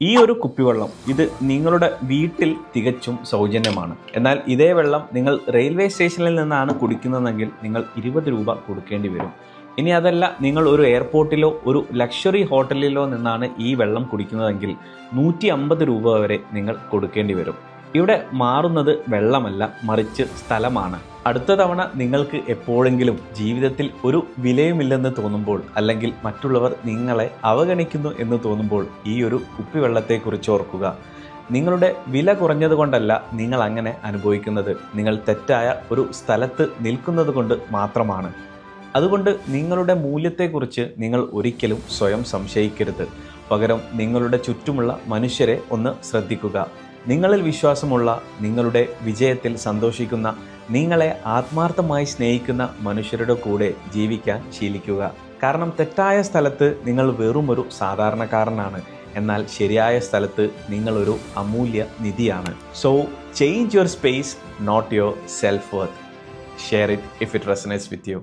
ഈ ഒരു കുപ്പിവെള്ളം ഇത് നിങ്ങളുടെ വീട്ടിൽ തികച്ചും സൗജന്യമാണ്. എന്നാൽ ഇതേ വെള്ളം നിങ്ങൾ റെയിൽവേ സ്റ്റേഷനിൽ നിന്നാണ് കുടിക്കുന്നതെങ്കിൽ നിങ്ങൾ 20 രൂപ കൊടുക്കേണ്ടി വരും. ഇനി അതല്ല, നിങ്ങൾ ഒരു എയർപോർട്ടിലോ ഒരു ലക്ഷറി ഹോട്ടലിലോ നിന്നാണ് ഈ വെള്ളം കുടിക്കുന്നതെങ്കിൽ 150 രൂപ വരെ നിങ്ങൾ കൊടുക്കേണ്ടി വരും. ഇവിടെ മാറുന്നത് വെള്ളമല്ല, മറിച്ച് സ്ഥലമാണ്. അടുത്ത തവണ നിങ്ങൾക്ക് എപ്പോഴെങ്കിലും ജീവിതത്തിൽ ഒരു വിലയുമില്ലെന്ന് തോന്നുമ്പോൾ, അല്ലെങ്കിൽ മറ്റുള്ളവർ നിങ്ങളെ അവഗണിക്കുന്നു എന്ന് തോന്നുമ്പോൾ ഈ ഒരു കുപ്പിവെള്ളത്തെക്കുറിച്ച് ഓർക്കുക. നിങ്ങളുടെ വില കുറഞ്ഞതുകൊണ്ടല്ല നിങ്ങൾ അങ്ങനെ അനുഭവിക്കുന്നത്, നിങ്ങൾ തെറ്റായ ഒരു സ്ഥലത്ത് നിൽക്കുന്നത് കൊണ്ട് മാത്രമാണ്. അതുകൊണ്ട് നിങ്ങളുടെ മൂല്യത്തെക്കുറിച്ച് നിങ്ങൾ ഒരിക്കലും സ്വയം സംശയിക്കരുത്. പകരം നിങ്ങളുടെ ചുറ്റുമുള്ള മനുഷ്യരെ ഒന്ന് ശ്രദ്ധിക്കുക. നിങ്ങളിൽ വിശ്വാസമുള്ള, നിങ്ങളുടെ വിജയത്തിൽ സന്തോഷിക്കുന്ന, നിങ്ങളെ ആത്മാർത്ഥമായി സ്നേഹിക്കുന്ന മനുഷ്യരുടെ കൂടെ ജീവിക്കാൻ ശീലിക്കുക. കാരണം തെറ്റായ സ്ഥലത്ത് നിങ്ങൾ വെറുമൊരു സാധാരണക്കാരനാണ്, എന്നാൽ ശരിയായ സ്ഥലത്ത് നിങ്ങളൊരു അമൂല്യ നിധിയാണ്. So change your space, not your self worth. Share it if it resonates with U.